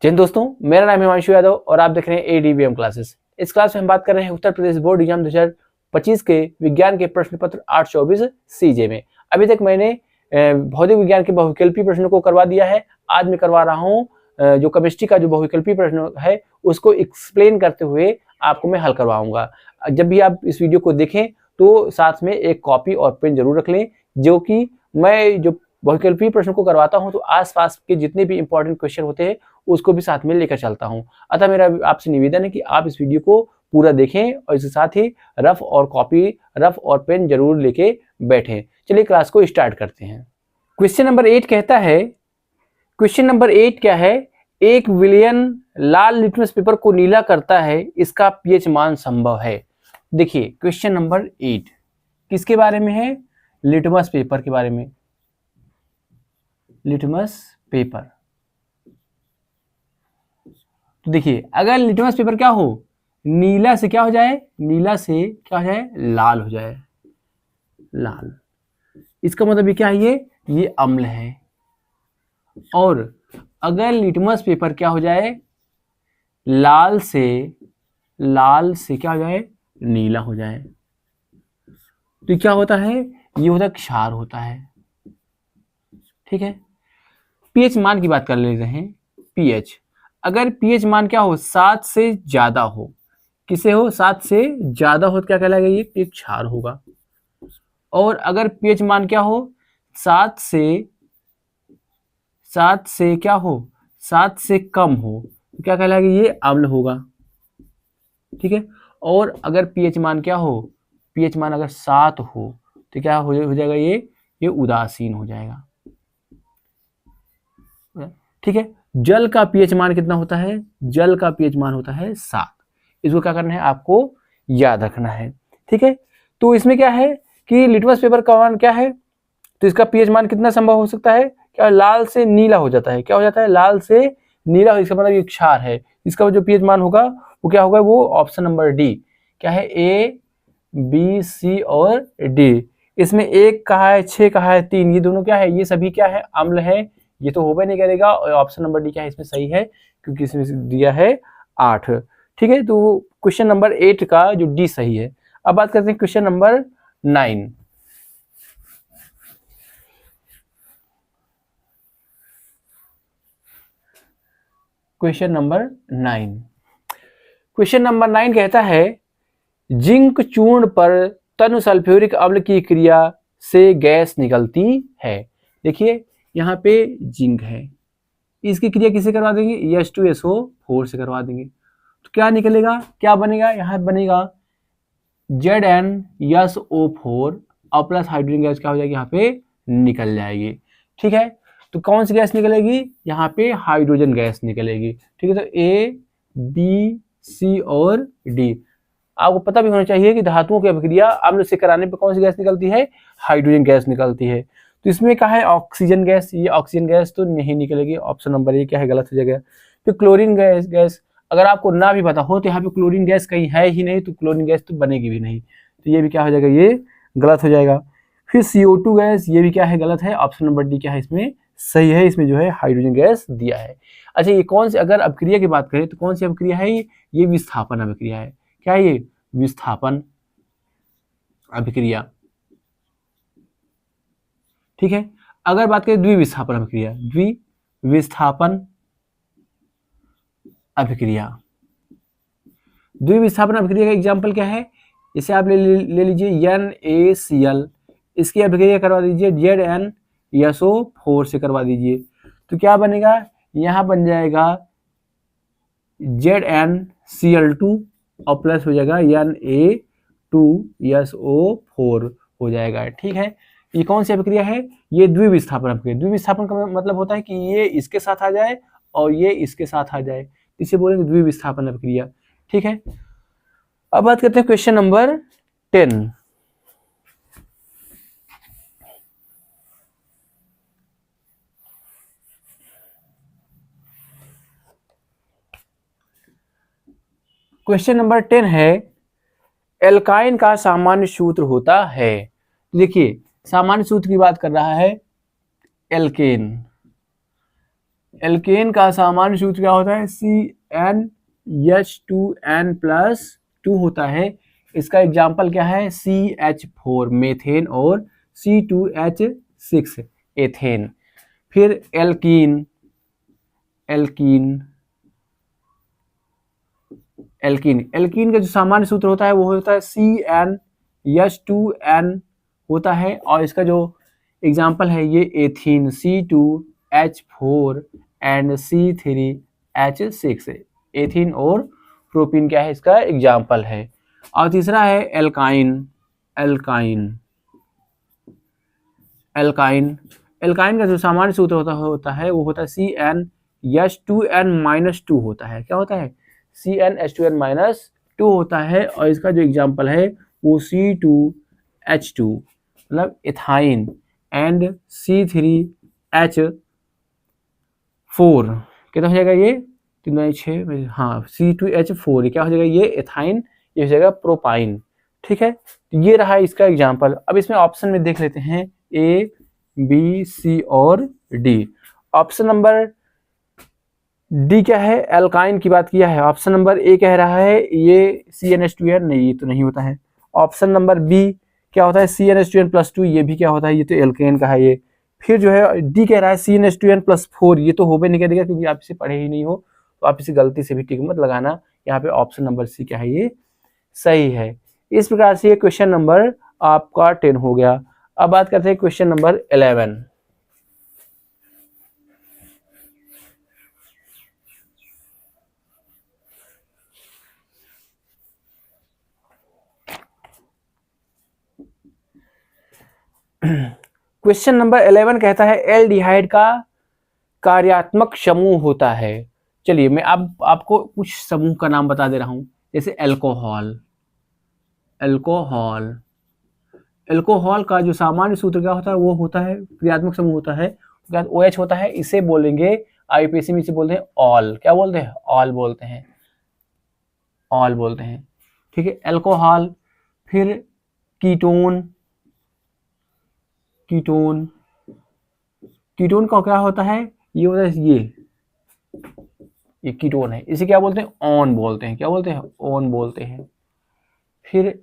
जय हिंद दोस्तों, मेरा नाम है हिमांशु यादव और आप देख रहे हैं एडीबीएम क्लासेस। इस क्लास में हम बात कर रहे हैं उत्तर प्रदेश बोर्ड एग्जाम 2025 के विज्ञान के प्रश्न पत्र 824 सीजे में। अभी तक मैंने भौतिक विज्ञान के बहुविकल्पी प्रश्नों को करवा दिया है। आज मैं करवा रहा हूँ जो केमिस्ट्री का जो बहुविकल्पी प्रश्न है उसको एक्सप्लेन करते हुए आपको मैं हल करवाऊंगा। जब भी आप इस वीडियो को देखें तो साथ में एक कॉपी और पेन जरूर रख लें, जो कि मैं जो बहुविकल्पी प्रश्न को करवाता हूं तो आसपास के जितने भी इंपॉर्टेंट क्वेश्चन होते हैं उसको भी साथ में लेकर चलता हूं। अतः मेरा आपसे निवेदन है कि आप इस वीडियो को पूरा देखें और इसके साथ ही रफ और पेन जरूर लेके बैठें। चलिए क्लास को स्टार्ट करते हैं। क्वेश्चन नंबर 8 कहता है, क्वेश्चन नंबर 8 क्या है? एक विलयन लाल लिटमस पेपर को नीला करता है, इसका पीएच मान संभव है। देखिए क्वेश्चन नंबर 8 किसके बारे में है? लिटमस पेपर के बारे में। लिटमस पेपर, तो देखिए अगर लिटमस पेपर क्या हो, नीला से क्या हो जाए, नीला से क्या हो जाए, लाल हो जाए, लाल। इसका मतलब ये क्या है, ये अम्ल है। और अगर लिटमस पेपर क्या हो जाए, लाल से क्या हो जाए, नीला हो जाए, तो क्या होता है, ये होता है क्षार होता है। ठीक है। पीएच मान की बात कर लेते हैं। पीएच, अगर पीएच मान क्या हो, 7 से ज्यादा हो, किसे हो, 7 से ज्यादा हो तो क्या कहलाएगा, ये क्षार होगा। और अगर पीएच मान क्या हो, 7 से क्या हो, 7 से कम हो तो क्या कहलाएगा, ये अम्ल होगा। ठीक है। और अगर पीएच मान क्या हो, पीएच मान अगर 7 हो तो क्या हो जाएगा, ये उदासीन हो जाएगा। ठीक है। जल का पीएच मान कितना होता है? जल का पीएच मान होता है 7। इसको क्या करना है, आपको याद रखना है। ठीक है। तो इसमें क्या है कि लिटमस पेपर का मान क्या है, तो इसका पीएच मान कितना संभव हो सकता है, क्या लाल से नीला हो जाता है, क्या हो जाता है, लाल से नीला। इसका मतलब ये क्षार है। इसका जो पीएच मान होगा वो क्या होगा, वो ऑप्शन नंबर डी क्या है, ए बी सी और डी। इसमें 1 कहा है, 6 कहा है, 3, ये दोनों क्या है, ये सभी क्या है, अम्ल है। ये तो होगा नहीं करेगा। और ऑप्शन नंबर डी क्या है, इसमें सही है, क्योंकि इसमें दिया है 8। ठीक है। तो क्वेश्चन नंबर 8 का जो डी सही है। अब बात करते हैं question number 9। Question number 9, question number 9 कहता है, जिंक चूर्ण पर तनु सल्फ्यूरिक अम्ल की क्रिया से गैस निकलती है। देखिए यहाँ पे जिंक है, इसकी क्रिया किसे करवा देंगे, H2SO4 से करवा देंगे। तो क्या निकलेगा, क्या बनेगा, यहाँ बनेगा ZnSO4 और प्लस हाइड्रोजन गैस क्या हो जाएगी, यहाँ पे निकल जाएगी। ठीक है। तो कौन सी गैस निकलेगी, यहाँ पे हाइड्रोजन गैस निकलेगी। ठीक है। तो ए बी सी और डी। आपको पता भी होना चाहिए कि धातुओं की अभिक्रिया अम्ल से कराने पर कौन सी गैस निकलती है, हाइड्रोजन गैस निकलती है। तो इसमें क्या है, ऑक्सीजन गैस। ये ऑक्सीजन गैस तो नहीं निकलेगी, ऑप्शन नंबर ए क्या है, गलत हो जाएगा। फिर क्लोरीन गैस अगर आपको ना भी पता हो तो यहाँ पे क्लोरीन गैस कहीं है ही नहीं, तो क्लोरीन गैस तो बनेगी भी नहीं, तो ये भी क्या हो जाएगा, ये गलत हो जाएगा। फिर CO2 गैस, ये भी क्या है, गलत है। ऑप्शन नंबर डी क्या है, इसमें सही है। इसमें जो है हाइड्रोजन गैस दिया है। अच्छा, ये कौन सी, अगर अभिक्रिया की बात करें तो कौन सी अभिक्रिया है, ये विस्थापन अभिक्रिया है। क्या है ये, विस्थापन अभिक्रिया। ठीक है। अगर बात करें द्विविस्थापन अभिक्रिया, द्विविस्थापन अभिक्रिया, द्विविस्थापन अभिक्रिया का एग्जाम्पल क्या है, इसे आप ले लीजिए NaCl, इसकी अभिक्रिया करवा दीजिए ZnSO4 से करवा दीजिए। तो क्या बनेगा, यहाँ बन जाएगा ZnCl2 और प्लस हो जाएगा Na2SO4 हो जाएगा। ठीक है। ये कौन सी अभिक्रिया है, ये द्विविस्थापन अभिक्रिया। द्विविस्थापन का मतलब होता है कि ये इसके साथ आ जाए और ये इसके साथ आ जाए, इसे बोलेंगे द्विविस्थापन अभिक्रिया। ठीक है। अब बात करते हैं क्वेश्चन नंबर 10। क्वेश्चन नंबर 10 है, एल्काइन का सामान्य सूत्र होता है। देखिए सामान्य सूत्र की बात कर रहा है, एल्केन। एल्केन का सामान्य सूत्र क्या होता है? CnH2n+2 होता है। इसका एग्जाम्पल क्या है? CH4 मेथेन और C2H6 एथेन। फिर एल्कीन, एल्कीन एल्कीन एल्कीन का जो सामान्य सूत्र होता है वो होता है CnH2n होता है, और इसका जो एग्जाम्पल है ये ethene C2H4 and C3H6 ethene और प्रोपीन क्या है इसका एग्जाम्पल है। और तीसरा है एल्काइन, एल्काइन एल्काइन एल्काइन का जो सामान्य सूत्र होता है वो होता है CnH2n-2 होता है। क्या होता है? CnH2n-2 होता है, और इसका जो एग्जाम्पल है वो C2H2 मतलब एथाइन एंड C3H4 कितना हो जाएगा ये? 3 हाँ C2H4 क्या हो जाएगा? ये एथाइन, ये हो जाएगा प्रोपाइन। ठीक है, तो ये रहा इसका एग्जाम्पल। अब इसमें ऑप्शन में देख लेते हैं A, B, C और D। ऑप्शन नंबर डी क्या है? एल्काइन की बात किया है। ऑप्शन नंबर ए कह रहा है ये CnH2n, नहीं ये तो नहीं होता है। ऑप्शन नंबर बी क्या होता है? CnH2n+2, ये भी क्या होता है? ये तो एल्केन का है ये। फिर जो है डी कह रहा है CnH2n+4, ये तो हो भी नहीं करेगा क्योंकि आप इसे पढ़े ही नहीं हो, तो आप इसे गलती से भी टिक मत लगाना। यहाँ पे ऑप्शन नंबर सी क्या है? ये सही है। इस प्रकार से ये क्वेश्चन नंबर आपका 10 हो गया। अब बात करते हैं क्वेश्चन नंबर 11। क्वेश्चन नंबर 11 कहता है एल्डिहाइड का कार्यात्मक समूह होता है। चलिए मैं अब आपको कुछ समूह का नाम बता दे रहा हूं, जैसे अल्कोहल। अल्कोहल अल्कोहल का जो सामान्य सूत्र क्या होता है? वो होता है क्रियात्मक समूह होता है, OH होता है। इसे बोलेंगे IUPAC में, इसे बोलते हैं ऑल। क्या बोलते हैं? ऑल बोलते हैं, ऑल बोलते हैं। ठीक है, अल्कोहल। फिर कीटोन, कीटोन कीटोन का क्या होता है? ये होता है ये कीटोन है, इसे क्या बोलते हैं? ऑन बोलते हैं। क्या बोलते हैं? ऑन बोलते हैं। फिर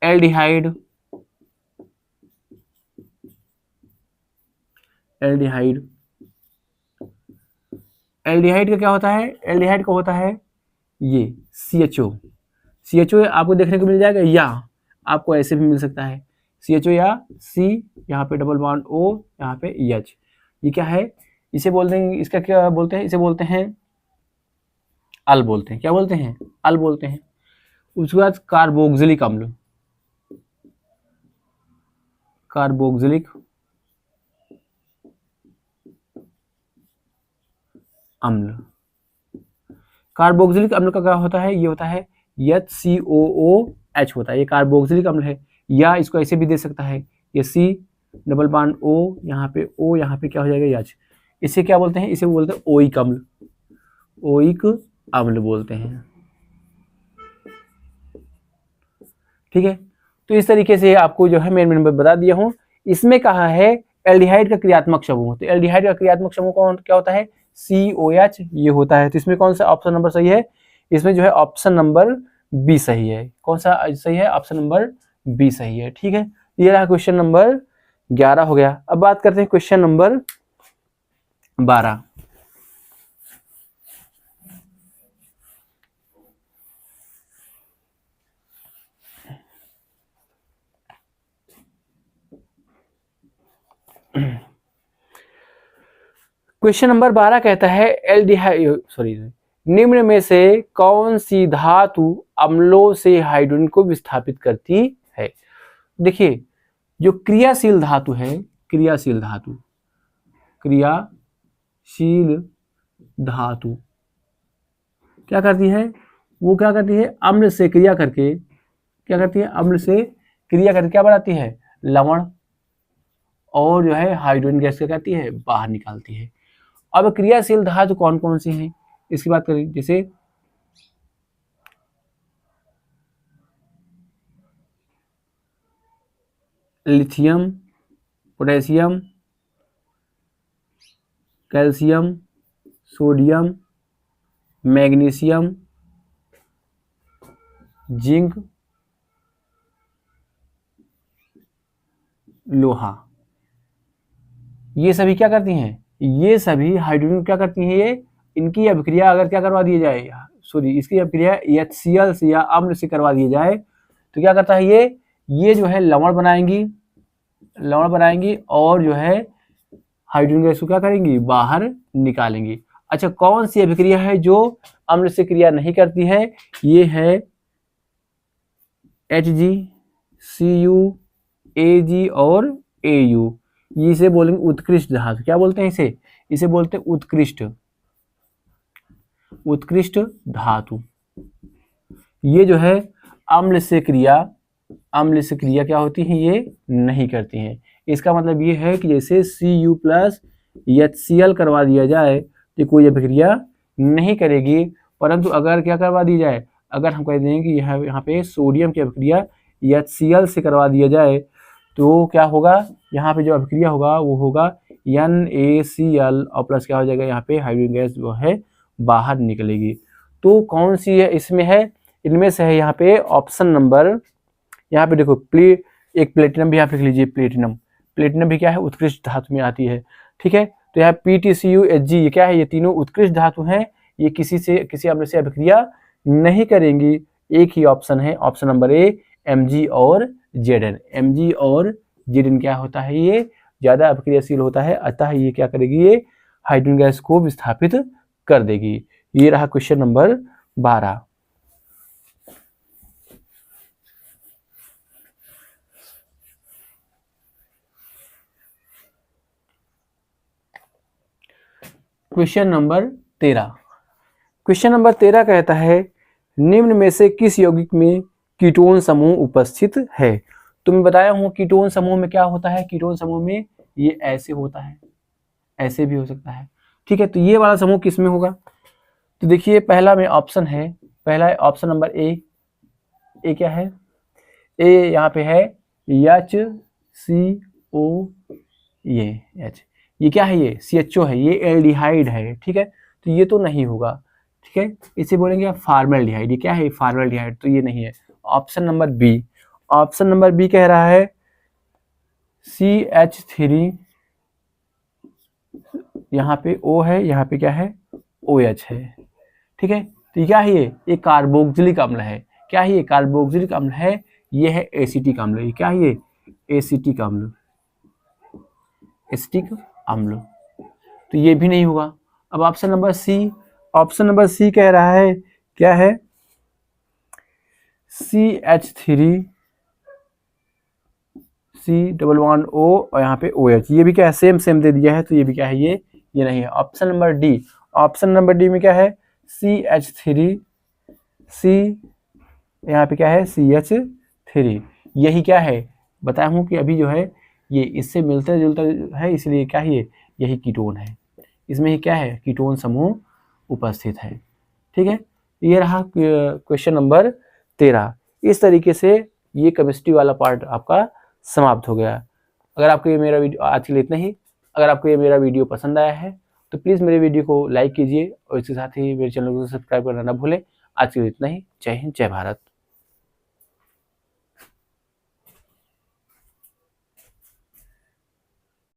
एल्डिहाइड, एल्डिहाइड एल्डिहाइड का क्या होता है? एल्डिहाइड का होता है ये CHO। CHO आपको देखने को मिल जाएगा, या आपको ऐसे भी मिल सकता है CHO या C, यहाँ पे डबल बॉन्ड O, यहाँ पे H। ये क्या है? इसे बोलते हैं, इसका क्या बोलते हैं? इसे बोलते हैं अल बोलते हैं। क्या बोलते हैं? अल बोलते हैं। उसके बाद कार्बोक्सिलिक अम्ल, कार्बोक्सिलिक अम्ल कार्बोक्सिलिक अम्ल का क्या होता है? ये होता है HCOOH होता है, ये कार्बोक्सिलिक अम्ल है। या इसको ऐसे भी दे सकता है, ये C डबल बॉन्ड O, यहाँ पे O, यहाँ पे क्या हो जाएगा? H। इसे क्या बोलते हैं? इसे बोलते हैं ओइक अम्ल, ओइक अम्ल बोलते हैं। ठीक है, तो इस तरीके से आपको जो है मैं बता दिया हूं। इसमें कहा है एल्डिहाइड का क्रियात्मक समूह, तो एल्डिहाइड का क्रियात्मक समूह कौन क्या होता है? COH ये होता है। तो इसमें कौन सा ऑप्शन नंबर सही है? इसमें जो है ऑप्शन नंबर बी सही है। कौन सा सही है? ऑप्शन नंबर बी सही है। ठीक है, ये रहा क्वेश्चन नंबर 11 हो गया। अब बात करते हैं क्वेश्चन नंबर 12। क्वेश्चन नंबर 12 कहता है निम्न में से कौन सी धातु अम्लों से हाइड्रोजन को विस्थापित करती है? देखिए, जो क्रियाशील धातु है, क्रियाशील धातु, क्रियाशील धातु क्या करती है? वो क्या करती है? अम्ल से क्रिया करके क्या करती है? अम्ल से क्रिया करके क्या बनाती है? लवण, और जो है हाइड्रोजन गैस क्या करती है? बाहर निकालती है। अब क्रियाशील धातु कौन कौन सी हैं इसकी बात करें, जैसे lithium, potassium, calcium, sodium, magnesium, zinc, लोहा, ये सभी क्या करती हैं, ये सभी हाइड्रोजन क्या करती हैं, ये इनकी अभिक्रिया अगर क्या करवा दी जाए, सॉरी इसकी अभिक्रिया HCl से या अम्ल से करवा दी जाए तो क्या करता है ये जो है लवण बनाएंगी और जो है हाइड्रोजन गैस को क्या करेंगी, बाहर निकालेंगी। अच्छा, कौन सी अभिक्रिया है जो अम्ल से क्रिया नहीं करती है, ये है Hg, Cu, Ag और Au। इसे बोलेंगे उत्कृष्ट धातु। क्या बोलते हैं इसे बोलते हैं उत्कृष्ट धातु। ये जो है अम्ल से क्रिया क्या होती है, ये नहीं करती हैं। इसका मतलब ये है कि जैसे Cu प्लस HCl करवा दिया जाए तो कोई अभिक्रिया नहीं करेगी, परंतु अगर क्या करवा दी जाए, अगर हम कह दें कि यहाँ पे सोडियम की अभिक्रिया HCl से करवा दिया जाए तो क्या होगा, यहाँ पे जो अभिक्रिया होगा वो होगा NaCl और प्लस क्या हो जाएगा, यहाँ पे हाइड्रोजन गैस जो है बाहर निकलेगी। तो कौन सी है इसमें है, इनमें से है यहाँ पे ऑप्शन नंबर, यहाँ पे देखो एक प्लेटिनम भी यहाँ पे लिख लीजिए, प्लेटिनम भी क्या है, उत्कृष्ट धातु में आती है। ठीक है, तो यहाँ PtCu Hg ये क्या है, ये तीनों उत्कृष्ट धातु हैं, ये किसी अम्ल से अभिक्रिया नहीं करेंगी। एक ही ऑप्शन है, ऑप्शन नंबर ए Mg और Zn क्या होता है, ये ज्यादा अभिक्रियाशील होता है, अतः ये क्या करेगी, ये हाइड्रोजन गैस को विस्थापित कर देगी। ये रहा question number 12। Question number 13। Question number 13 कहता है निम्न में से किस यौगिक में कीटोन समूह उपस्थित है। तो मैं बताया हूं कीटोन समूह में क्या होता है, कीटोन समूह में ये ऐसे होता है, ऐसे भी हो सकता है। ठीक है, तो ये वाला समूह किस में होगा, तो देखिए पहला में ऑप्शन है, पहला ऑप्शन नंबर ए क्या है, ए यहाँ पे है HCO, ये क्या है, ये CHO है, ये एल्डिहाइड है। ठीक है, तो ये तो नहीं होगा। ठीक है, इसे बोलेंगे फार्मेल्डिहाइड, ये क्या है, फार्मेल्डिहाइड, तो ये नहीं है। ऑप्शन नंबर बी कह रहा है CH3, यहाँ पे O है, यहाँ पे क्या है, OH है। ठीक है, तो क्या है, ये कार्बोक्सिलिक अम्ल है। क्या है, ये कार्बोक्सिलिक अम्ल है, ये है एसिटिक अम्ल। ये क्या है, ये एसिटिक अम्ल, तो ये भी नहीं होगा। अब ऑप्शन नंबर सी कह रहा है क्या है, CH3 C11O और यहाँ पे OH, ये भी क्या है, सेम दे दिया है, तो ये भी क्या है, ये नहीं है। ऑप्शन नंबर डी में क्या है, CH3 C, यहाँ पे क्या है, CH3, यही क्या है, बताया हूँ कि अभी जो है ये इससे मिलता जुलता है, इसलिए क्या है, यही कीटोन है, इसमें ही क्या है, कीटोन समूह उपस्थित है। ठीक है, ये रहा क्वेश्चन नंबर 13। इस तरीके से ये केमिस्ट्री वाला पार्ट आपका समाप्त हो गया। अगर आपको ये मेरा वीडियो आज के लिए इतना ही, अगर आपको ये मेरा वीडियो पसंद आया है तो प्लीज़ मेरे वीडियो को लाइक कीजिए और इसके साथ ही मेरे चैनल को सब्सक्राइब करना ना भूलें। आज के लिए इतना ही। जय हिंद, जय भारत।